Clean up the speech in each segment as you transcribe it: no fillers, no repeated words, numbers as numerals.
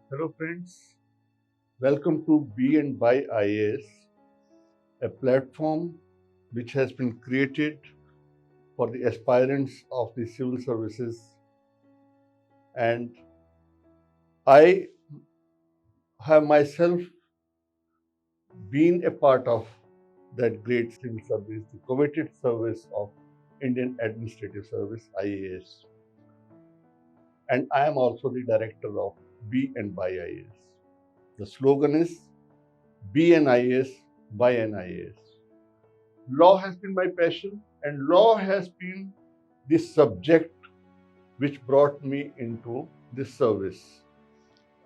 Hello friends, welcome to Be and By IAS, a platform which has been created for the aspirants of the civil services, and I have myself been a part of that great civil service, the coveted service of Indian Administrative Service IAS, and I am also the director of Be and By IAS. The slogan is Be an IAS, by an IAS. Law has been my passion, and law has been the subject which brought me into this service.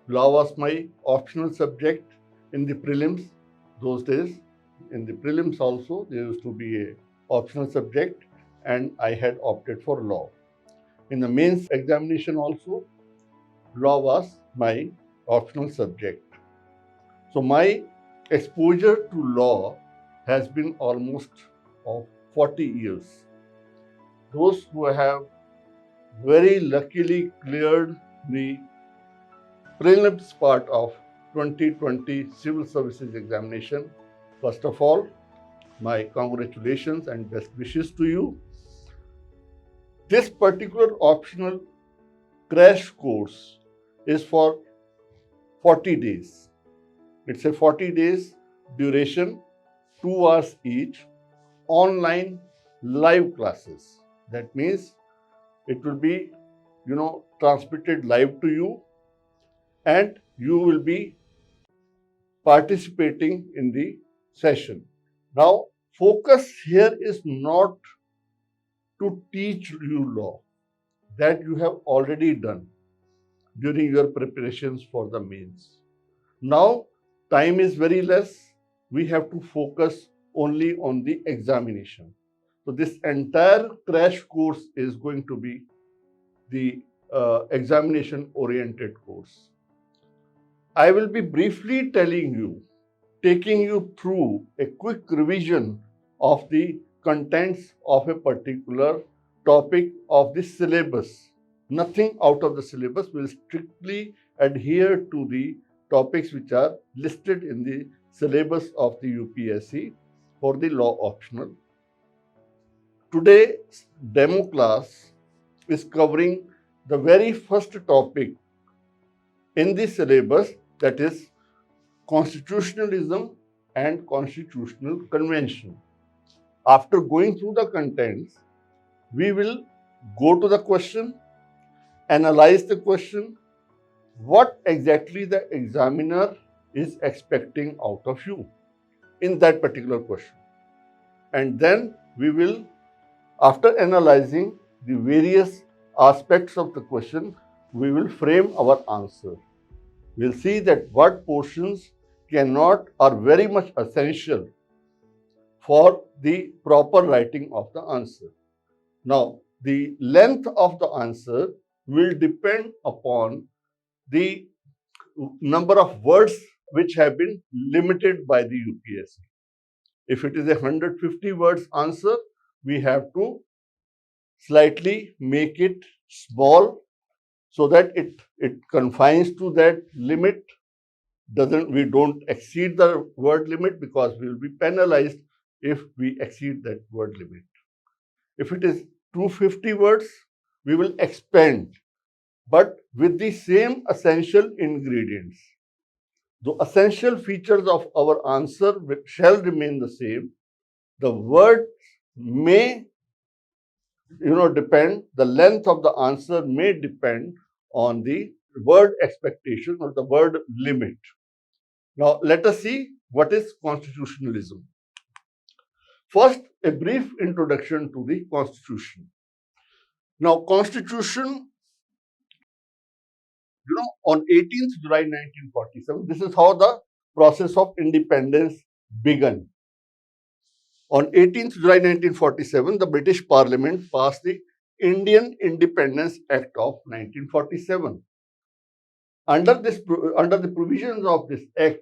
Law was my optional subject in the prelims those days. In the prelims also, there used to be a optional subject, and I had opted for law. In the mains examination also, law was my optional subject. So my exposure to law has been almost of 40 years. Those who have very luckily cleared the prelims part of 2020 Civil Services examination. First of all, my congratulations and best wishes to you. This particular optional crash course is for 40 days. It's a 40 days duration, 2 hours each, online live classes. That means it will be, transmitted live to you, and you will be participating in the session. Now, focus here is not to teach you law, that you have already done during your preparations for the mains. Now, time is very less. We have to focus only on the examination. So, this entire crash course is going to be the examination oriented course. I will be briefly taking you through a quick revision of the contents of a particular topic of the syllabus. Nothing out of the syllabus. Will strictly adhere to the topics which are listed in the syllabus of the UPSC for the law optional. Today's demo class is covering the very first topic in the syllabus, that is constitutionalism and constitutional convention. After going through the contents, we will go to the question, analyze the question, what exactly the examiner is expecting out of you in that particular question. And then we will, after analyzing the various aspects of the question, we will frame our answer. We'll see that what portions cannot are very much essential for the proper writing of the answer. Now, the length of the answer will depend upon the number of words which have been limited by the UPSC. If it is a 150 words answer, we have to slightly make it small so that it confines to that limit. We don't exceed the word limit, because we will be penalized if we exceed that word limit. If it is 250 words, we will expand, but with the same essential ingredients. The essential features of our answer shall remain the same. The word may, depend, the length of the answer may depend on the word expectation or the word limit. Now, let us see what is constitutionalism. First, a brief introduction to the Constitution. Now, Constitution, on 18th July 1947, this is how the process of independence began. On 18th July 1947, the British Parliament passed the Indian Independence Act of 1947. Under the provisions of this act,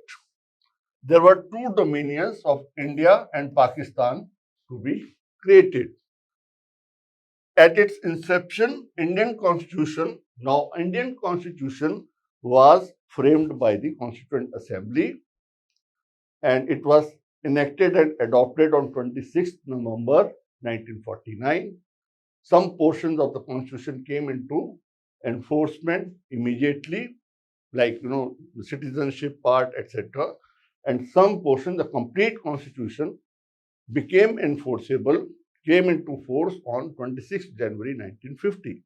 there were two dominions of India and Pakistan to be created. At its inception, Indian Constitution was framed by the Constituent Assembly, and it was enacted and adopted on 26th November 1949. Some portions of the Constitution came into enforcement immediately, like the citizenship part, etc. And some portion, the complete Constitution, became enforceable, came into force on 26th January 1950.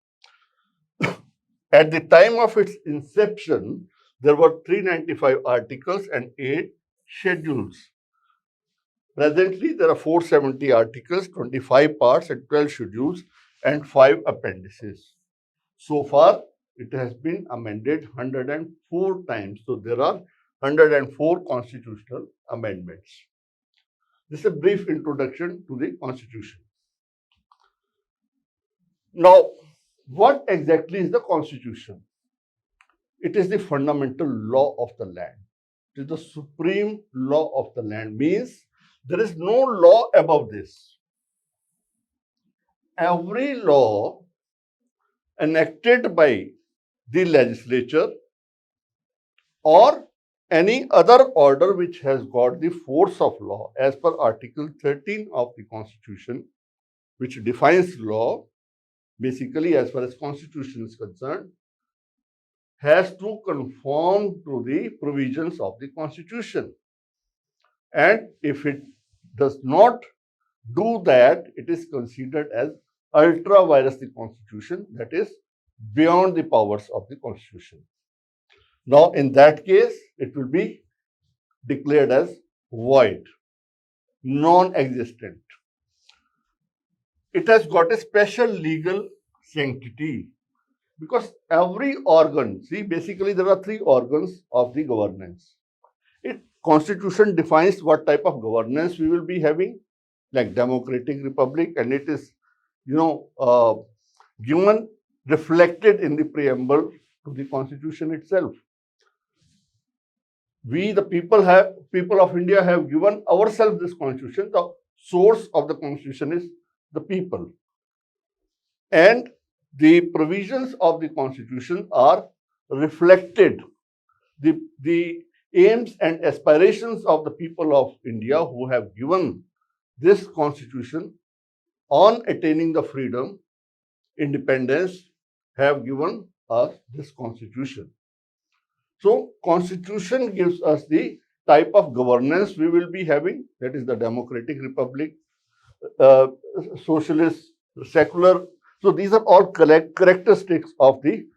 At the time of its inception, there were 395 articles and 8 schedules. Presently, there are 470 articles, 25 parts, and 12 schedules, and 5 appendices. So far, it has been amended 104 times. So there are 104 constitutional amendments. This is a brief introduction to the Constitution. Now, what exactly is the Constitution? It is the fundamental law of the land. It is the supreme law of the land. Means there is no law above this. Every law enacted by the legislature or any other order which has got the force of law as per Article 13 of the Constitution, which defines law, basically as far as Constitution is concerned, has to conform to the provisions of the Constitution. And if it does not do that, it is considered as ultra vires the Constitution, that is beyond the powers of the Constitution. Now, in that case, it will be declared as void, non-existent. It has got a special legal sanctity because every organ, see, basically there are 3 organs of the governance. Constitution defines what type of governance we will be having, like democratic republic, and it is, given, reflected in the preamble to the Constitution itself. We, the people of India, have given ourselves this Constitution. The source of the Constitution is the people. And the provisions of the Constitution are reflected. The aims and aspirations of the people of India who have given this Constitution on attaining the freedom, independence, have given us this Constitution. So, Constitution gives us the type of governance we will be having, that is the democratic republic, socialist, secular. So, these are all characteristics of the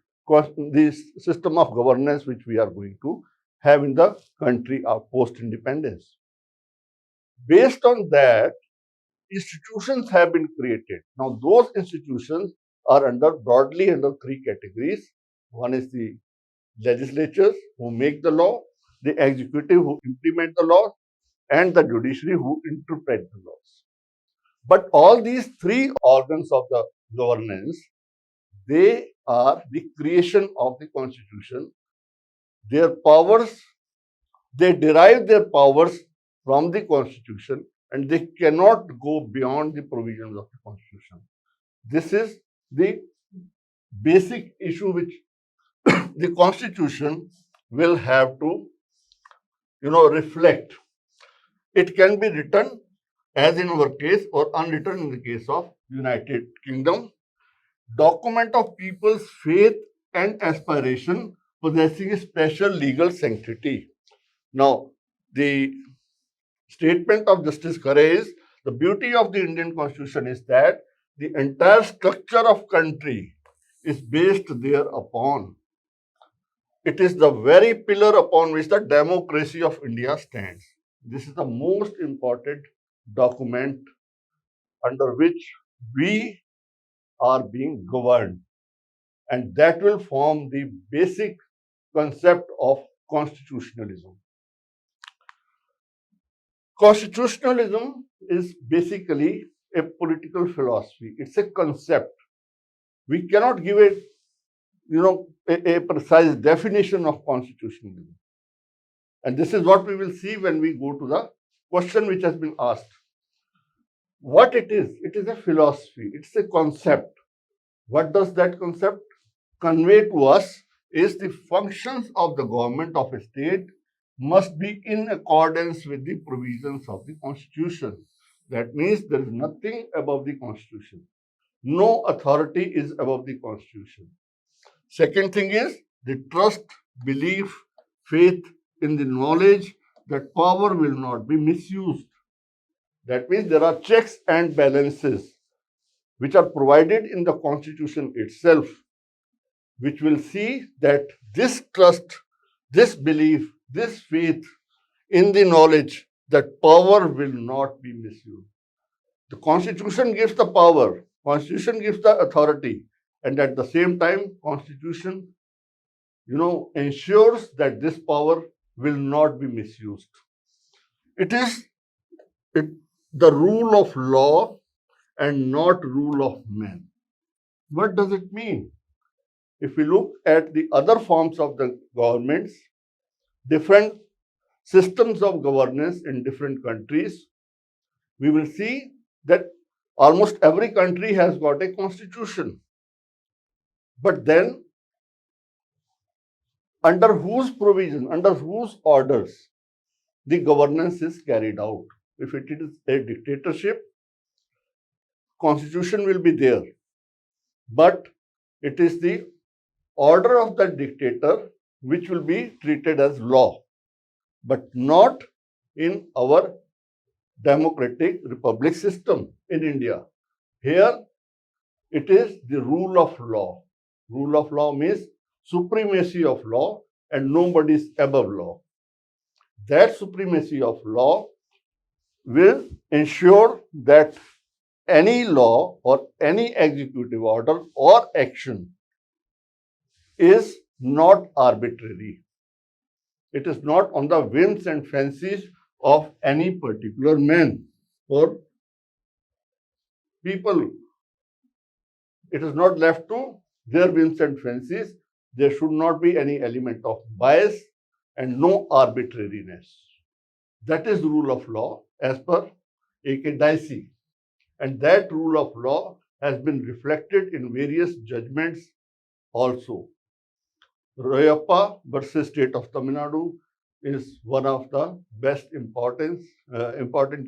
system of governance which we are going to have in the country of post-independence. Based on that, institutions have been created. Now, those institutions are broadly under 3 categories. One is the legislatures who make the law, the executive who implement the law, and the judiciary who interpret the laws. But all these 3 organs of the governance, they are the creation of the Constitution. Their powers, they derive their powers from the Constitution, and they cannot go beyond the provisions of the Constitution. This is the basic issue which the Constitution will have to, reflect. It can be written, as in our case, or unwritten in the case of United Kingdom. Document of people's faith and aspiration possessing a special legal sanctity. Now, the statement of Justice Khare is, the beauty of the Indian Constitution is that the entire structure of country is based thereupon. It is the very pillar upon which the democracy of India stands. This is the most important document under which we are being governed, and that will form the basic concept of constitutionalism. Constitutionalism is basically a political philosophy. It's a concept. We cannot give it, a precise definition of constitutionalism. And this is what we will see when we go to the question which has been asked. What it is a philosophy, it's a concept. What does that concept convey to us? is the functions of the government of a state must be in accordance with the provisions of the Constitution. That means there is nothing above the Constitution. No authority is above the Constitution. Second thing is the trust, belief, faith in the knowledge that power will not be misused. That means there are checks and balances which are provided in the Constitution itself, which will see that this trust, this belief, this faith in the knowledge that power will not be misused. The Constitution gives the power, Constitution gives the authority, and at the same time, Constitution, ensures that this power will not be misused. It is the rule of law and not rule of man. What does it mean? If we look at the other forms of the governments, different systems of governance in different countries, we will see that almost every country has got a constitution. But then, under whose provision, under whose orders the governance is carried out? If it is a dictatorship, constitution will be there. But it is the order of the dictator which will be treated as law, but not in our democratic republic system in India. Here, it is the rule of law. Rule of law means supremacy of law and nobody is above law. That supremacy of law will ensure that any law or any executive order or action is not arbitrary. It is not on the whims and fancies of any particular man or people. It is not left to their whims and fancies. There should not be any element of bias and no arbitrariness. That is rule of law as per A.K. Dicey. And that rule of law has been reflected in various judgments also. Royappa versus State of Tamil Nadu is one of the best important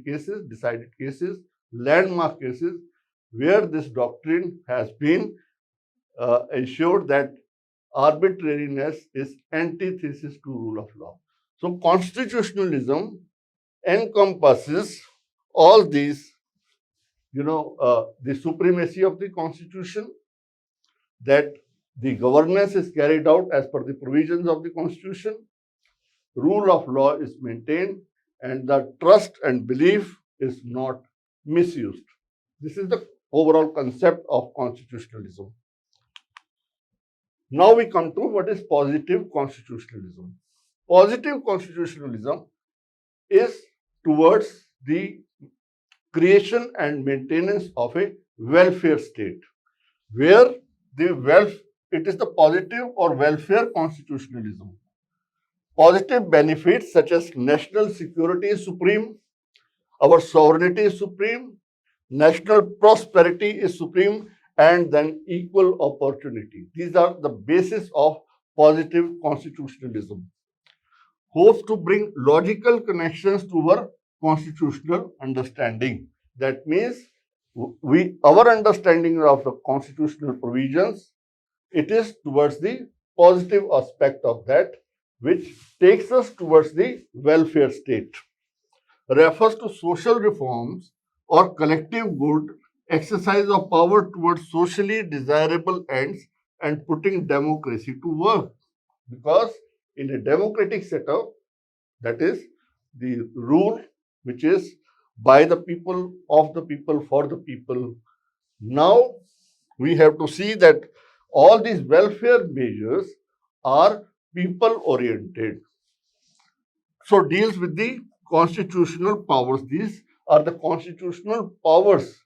cases, decided cases, landmark cases, where this doctrine has been ensured that arbitrariness is antithesis to rule of law. So constitutionalism encompasses all these, the supremacy of the constitution, that the governance is carried out as per the provisions of the constitution, rule of law is maintained, and the trust and belief is not misused. This is the overall concept of constitutionalism. Now we come to what is positive constitutionalism. Positive constitutionalism is towards the creation and maintenance of a welfare state, where it is the positive or welfare constitutionalism. Positive benefits such as national security is supreme, our sovereignty is supreme, national prosperity is supreme, and then equal opportunity. These are the basis of positive constitutionalism. Hopes to bring logical connections to our constitutional understanding. That means our understanding of the constitutional provisions, it is towards the positive aspect of that, which takes us towards the welfare state. Refers to social reforms or collective good, exercise of power towards socially desirable ends, and putting democracy to work. Because in a democratic setup, that is the rule which is by the people, of the people, for the people. Now we have to see that all these welfare measures are people oriented. So deals with the constitutional powers. These are the constitutional powers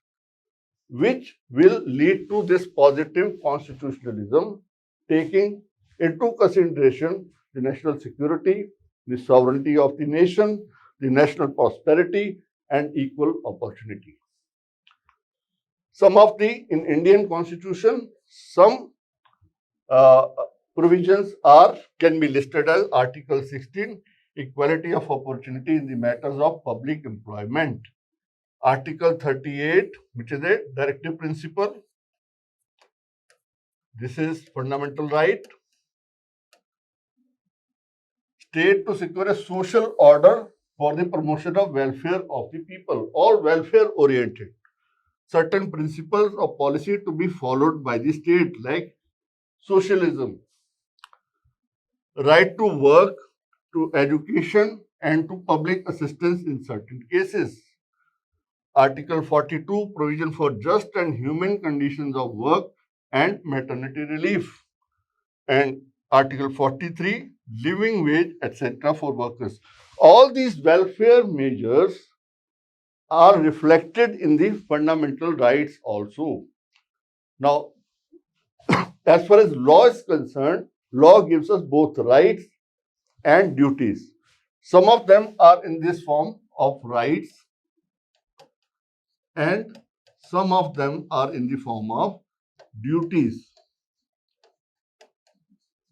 which will lead to this positive constitutionalism, taking into consideration the national security, the sovereignty of the nation, the national prosperity, and equal opportunity. In Indian constitution, some provisions can be listed as Article 16, equality of opportunity in the matters of public employment. Article 38, which is a directive principle. This is fundamental right. State to secure a social order for the promotion of welfare of the people, all welfare oriented. Certain principles of policy to be followed by the state, like socialism, right to work, to education, and to public assistance in certain cases. Article 42, provision for just and human conditions of work and maternity relief. And Article 43, living wage, etc. for workers. All these welfare measures are reflected in the fundamental rights also. Now, as far as law is concerned, law gives us both rights and duties. Some of them are in this form of rights, and some of them are in the form of duties.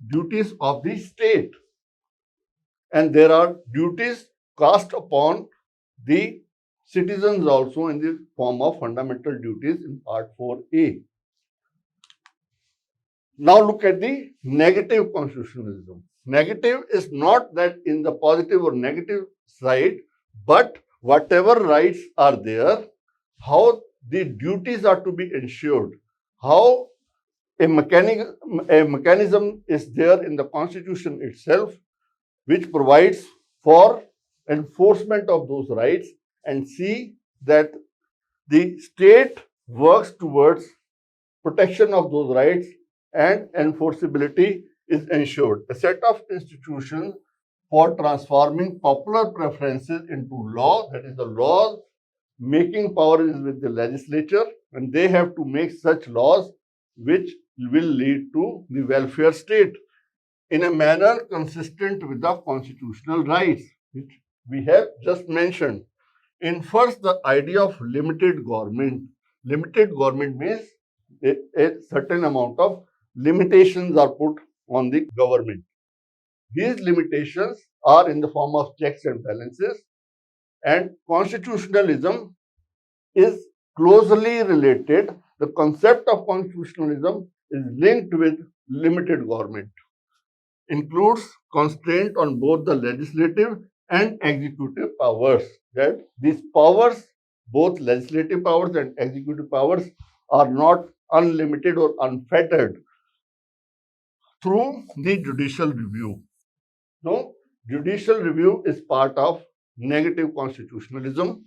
Duties of the state. And there are duties cast upon the citizens also in the form of fundamental duties in Part 4A. Now look at the negative constitutionalism. Negative is not that in the positive or negative side, but whatever rights are there, how the duties are to be ensured, how a mechanism is there in the Constitution itself, which provides for enforcement of those rights, and see that the state works towards protection of those rights and enforceability is ensured. A set of institutions for transforming popular preferences into law, that is, the laws making power is with the legislature, and they have to make such laws which will lead to the welfare state in a manner consistent with the constitutional rights, which we have just mentioned. In first, the idea of limited government. Limited government means a certain amount of limitations are put on the government. These limitations are in the form of checks and balances, and constitutionalism is closely related. The concept of constitutionalism is linked with limited government. Includes constraint on both the legislative and executive powers. That these powers, both legislative powers and executive powers, are not unlimited or unfettered through the judicial review. No, judicial review is part of negative constitutionalism,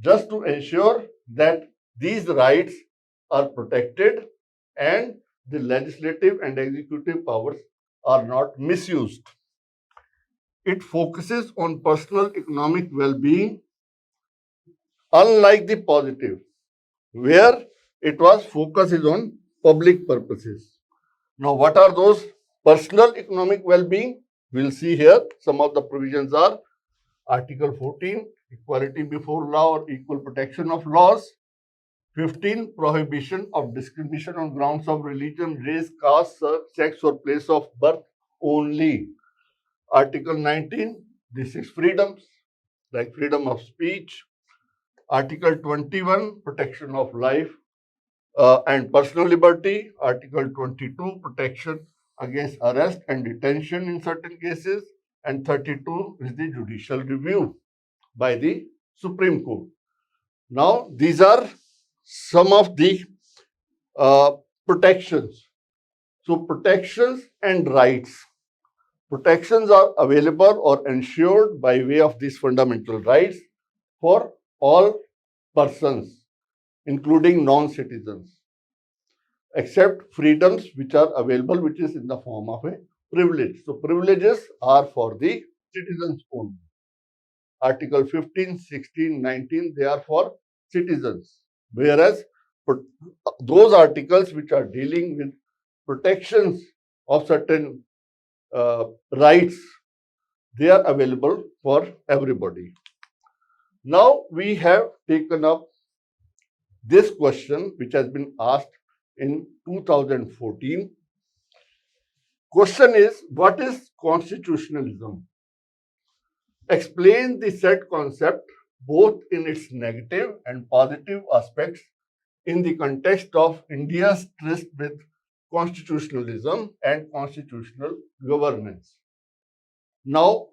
just to ensure that these rights are protected and the legislative and executive powers are not misused. It focuses on personal economic well-being, unlike the positive, where it was focus is on public purposes. Now, what are those personal economic well-being? We'll see here. Some of the provisions are Article 14, equality before law or equal protection of laws. 15, prohibition of discrimination on grounds of religion, race, caste, sex, or place of birth only. Article 19, the 6 freedoms, like freedom of speech. Article 21, protection of life and personal liberty. Article 22, protection against arrest and detention in certain cases. And 32 is the judicial review by the Supreme Court. Now, these are some of the protections. So, protections and rights. Protections are available or ensured by way of these fundamental rights for all persons, including non-citizens, except freedoms which are available, which is in the form of a privilege. So, privileges are for the citizens only. Article 15, 16, 19, they are for citizens. Whereas those articles which are dealing with protections of certain rights, they are available for everybody. Now we have taken up this question which has been asked in 2014. Question is, what is constitutionalism? Explain the said concept both in its negative and positive aspects in the context of India's tryst with constitutionalism and constitutional governance. Now,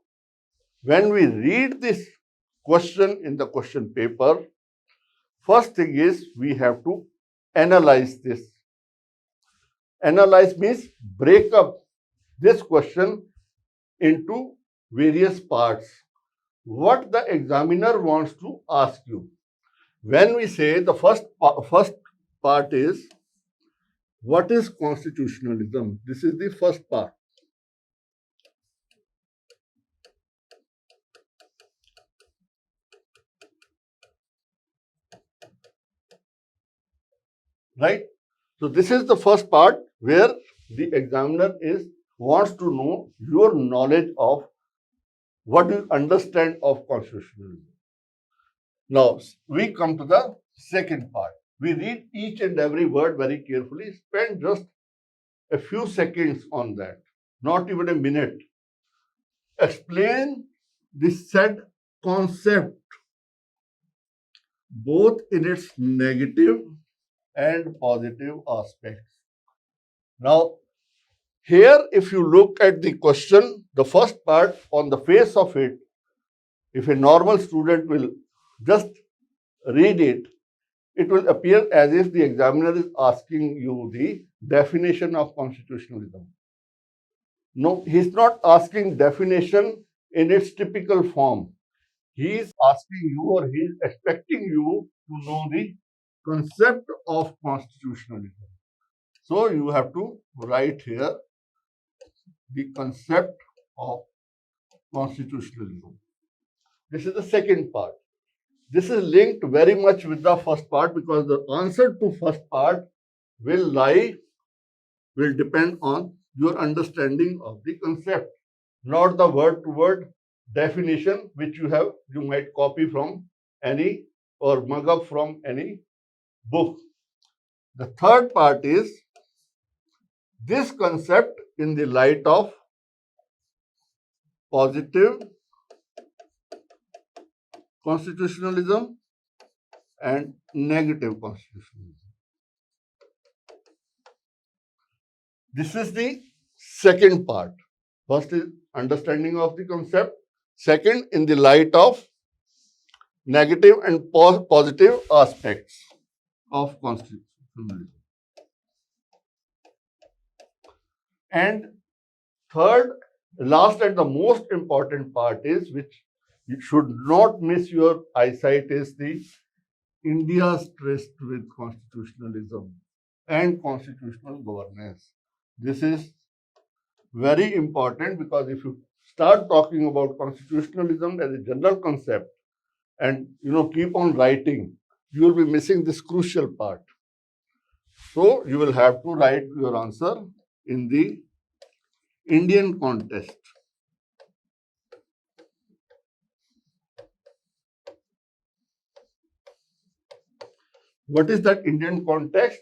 when we read this question in the question paper, first thing is we have to analyze this. Analyze means break up this question into various parts. What the examiner wants to ask you. When we say the first part is, what is constitutionalism? This is the first part. Right? So this is the first part where the examiner wants to know your knowledge of what you understand of constitutionalism. Now we come to the second part. We read each and every word very carefully, spend just a few seconds on that, not even a minute. Explain the said concept both in its negative and positive aspects. Now, here, if you look at the question, the first part on the face of it, if a normal student will just read it, it will appear as if the examiner is asking you the definition of constitutionalism. No, he's not asking definition in its typical form. He is asking you or he is expecting you to know the concept of constitutionalism. So you have to write here the concept of constitutionalism. This is the second part. This is linked very much with the first part because the answer to first part will depend on your understanding of the concept, not the word to word definition which you might copy from any or mug up from any book. The third part is this concept in the light of positive constitutionalism and negative constitutionalism. This is the second part. First is understanding of the concept. Second, in the light of negative and positive aspects of constitutionalism. And third, last and the most important part is, which you should not miss your eyesight, is the India's tryst with constitutionalism and constitutional governance. This is very important because if you start talking about constitutionalism as a general concept and keep on writing, you will be missing this crucial part. So you will have to write your answer in the Indian context. What is that Indian context?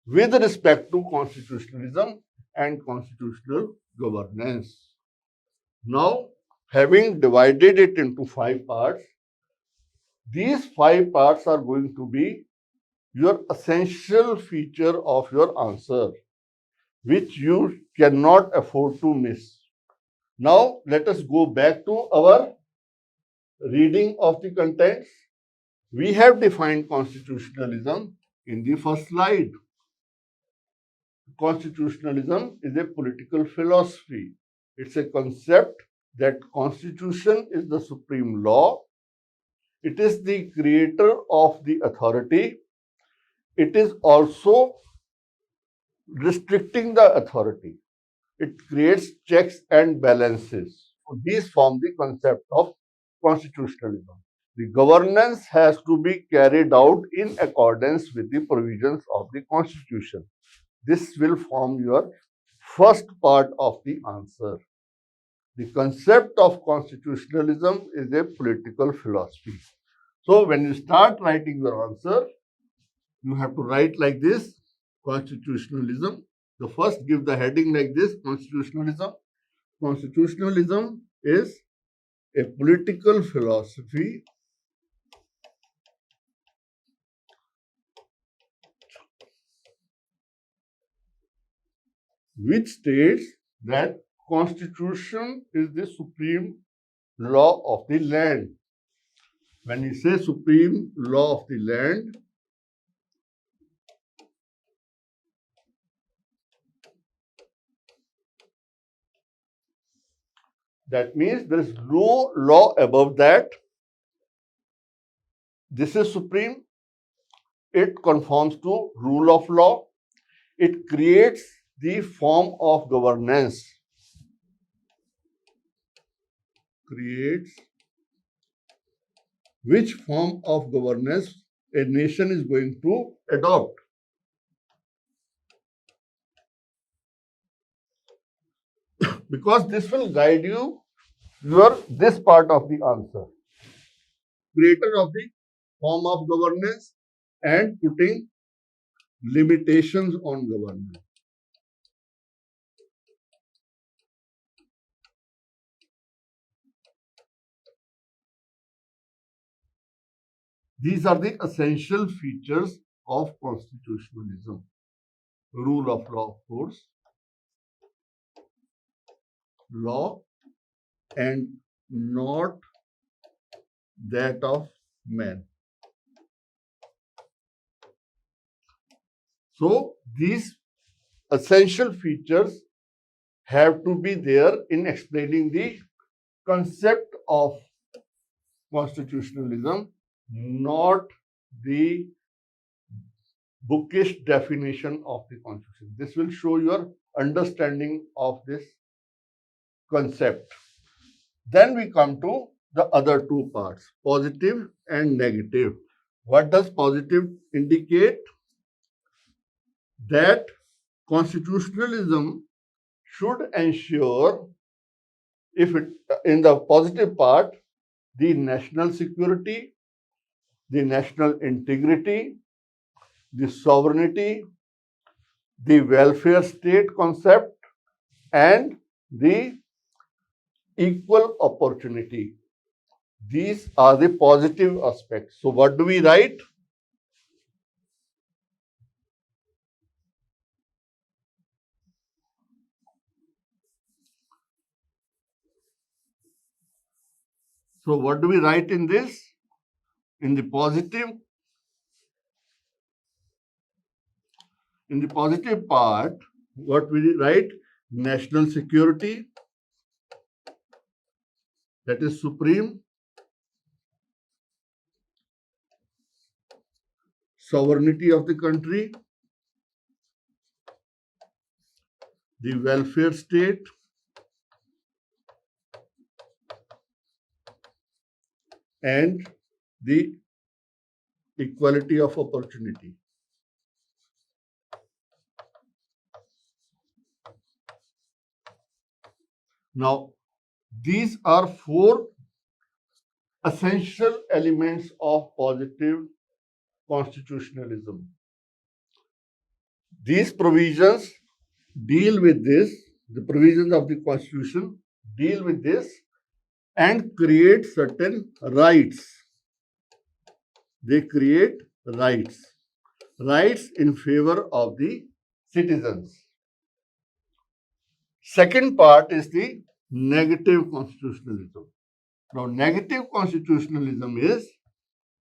With respect to constitutionalism and constitutional governance. Now, having divided it into 5 parts, these 5 parts are going to be your essential feature of your answer, which you cannot afford to miss. Now, let us go back to our reading of the contents. We have defined constitutionalism in the first slide. Constitutionalism is a political philosophy. It's a concept that constitution is the supreme law. It is the creator of the authority. It is also restricting the authority. It creates checks and balances. So these form the concept of constitutionalism. The governance has to be carried out in accordance with the provisions of the Constitution. This will form your first part of the answer. The concept of constitutionalism is a political philosophy. So when you start writing your answer, you have to write like this: constitutionalism The first, give the heading like this: constitutionalism. Constitutionalism is a political philosophy which states that constitution is the supreme law of the land. When we say supreme law of the land, that means there is no law above that. This is supreme. It conforms to rule of law. It creates the form of governance. Creates which form of governance a nation is going to adopt. Because this will guide you this part of the answer. Creator of the form of governance and putting limitations on governance. These are the essential features of constitutionalism. Rule of law, of course, law, and not that of man. So these essential features have to be there in explaining the concept of constitutionalism, not the bookish definition of the constitution. This will show your understanding of this concept. Then we come to the other two parts, positive and negative. What does positive indicate? That constitutionalism should ensure, if it in the positive part, the national security, the national integrity, the sovereignty, the welfare state concept, and the equal opportunity. These are the positive aspects. So what do we write? So what do we write in this? In the positive part, what we write? National security, that is supreme. Sovereignty of the country, the welfare state, and the equality of opportunity. Now, these are four essential elements of positive constitutionalism. These provisions deal with this, the provisions of the constitution deal with this and create certain rights. They create rights in favor of the citizens. Second part is the negative constitutionalism. Now, negative constitutionalism is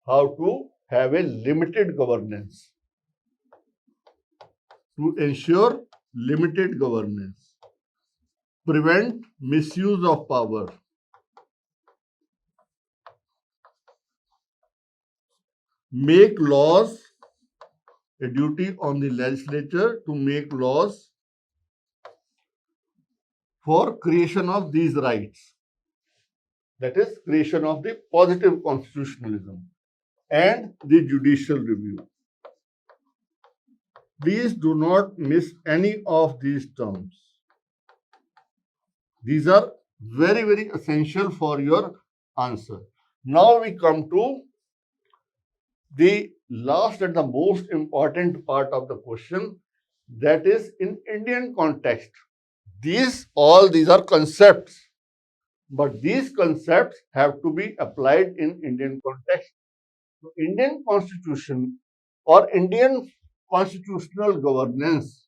how to have a limited governance. To ensure limited governance, prevent misuse of power, make laws, a duty on the legislature to make laws for creation of these rights. That is creation of the positive constitutionalism and the judicial review. Please do not miss any of these terms. These are very, very essential for your answer. Now we come to the last and the most important part of the question, that is in Indian context. These are concepts, but these concepts have to be applied in Indian context. So Indian constitution or Indian constitutional governance,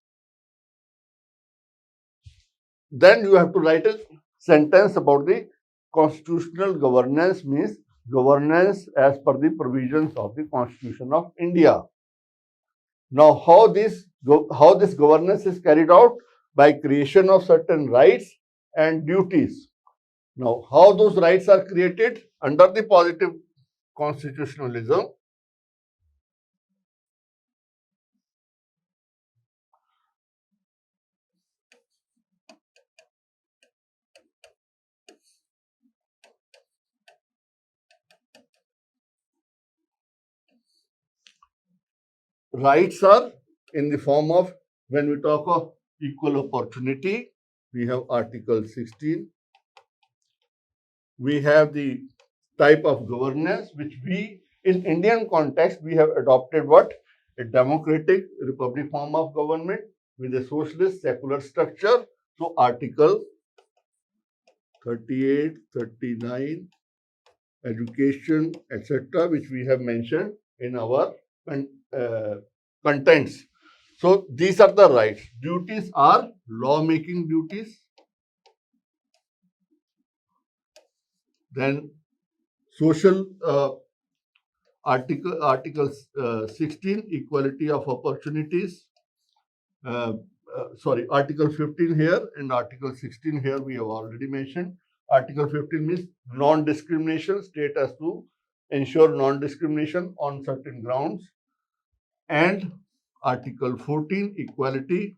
then you have to write a sentence about the constitutional governance, means governance as per the provisions of the Constitution of India. Now, how this governance is carried out? By creation of certain rights and duties. Now, how those rights are created? Under the positive constitutionalism, rights are in the form of, when we talk of equal opportunity, we have Article 16. We have the type of governance, which we, in Indian context, we have adopted what? A democratic republic form of government with a socialist secular structure. So Article 38, 39, education, etc., which we have mentioned in our contents. So these are the rights. Duties are law-making duties. Then social Article 16, equality of opportunities. Article 15 here and Article 16 here we have already mentioned. Article 15 means non-discrimination. State has to ensure non-discrimination on certain grounds. And Article 14, equality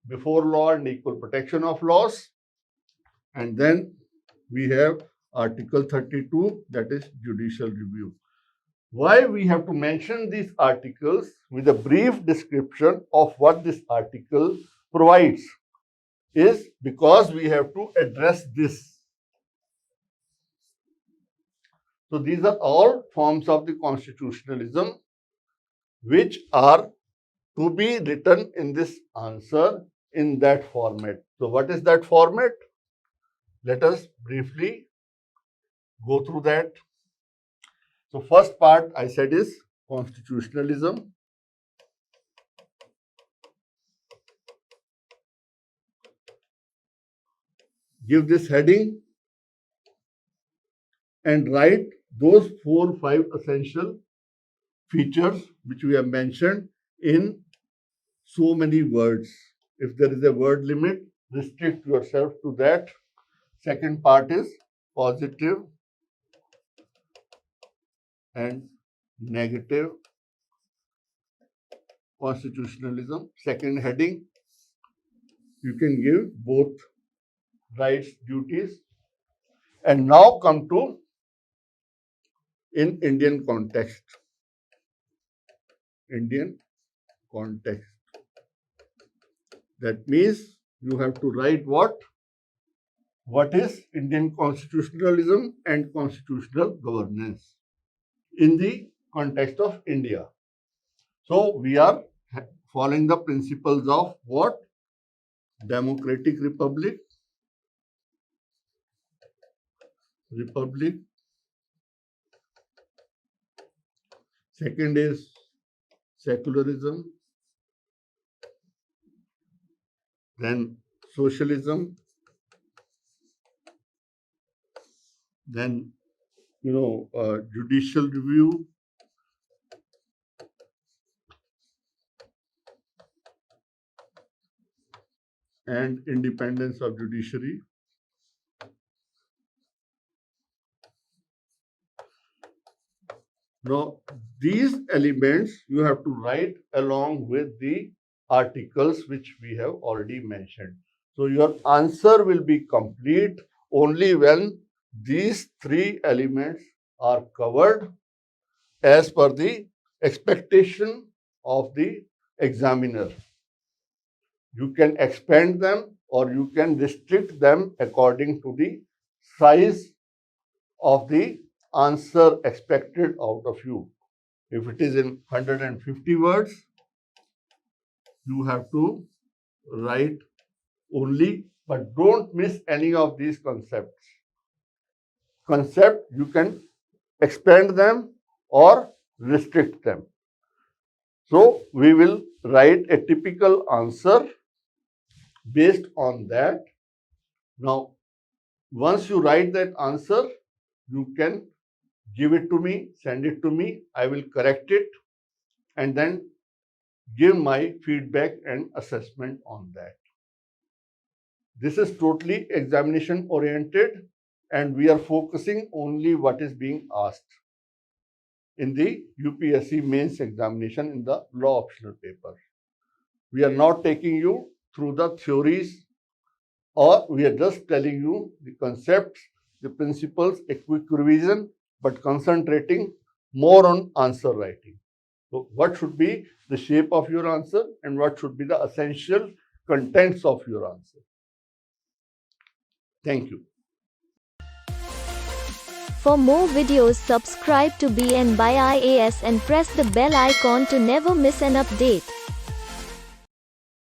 before law and equal protection of laws. And then we have Article 32, that is judicial review. Why we have to mention these articles with a brief description of what this article provides is because we have to address this. So these are all forms of the constitutionalism which are to be written in this answer in that format. So what is that format? Let us briefly go through that. So first part I said is constitutionalism. Give this heading and write those 4 or 5 essential features which we have mentioned in so many words. If there is a word limit, restrict yourself to that. Second part is positive and negative constitutionalism. Second heading, you can give both rights, duties. And now come to in Indian context. Indian context. That means you have to write what? What is Indian constitutionalism and constitutional governance in the context of India. So we are following the principles of what? Democratic republic. Second is secularism. Then socialism. Then, judicial review. And independence of judiciary. Now, these elements you have to write along with the articles which we have already mentioned. So, your answer will be complete only when these 3 elements are covered as per the expectation of the examiner. You can expand them or you can restrict them according to the size of the answer expected out of you. If it is in 150 words, you have to write only, but don't miss any of these concepts. Concept, you can expand them or restrict them. So we will write a typical answer based on that. Now, once you write that answer, you can give it to me, send it to me. I will correct it and then give my feedback and assessment on that. This is totally examination oriented and we are focusing only what is being asked in the UPSC mains examination in the law optional paper. We are not taking you through the theories, or we are just telling you the concepts, the principles, a quick revision, but concentrating more on answer writing. So what should be the shape of your answer and what should be the essential contents of your answer. Thank you. For more videos, subscribe to BN by IAS and press the bell icon to never miss an update.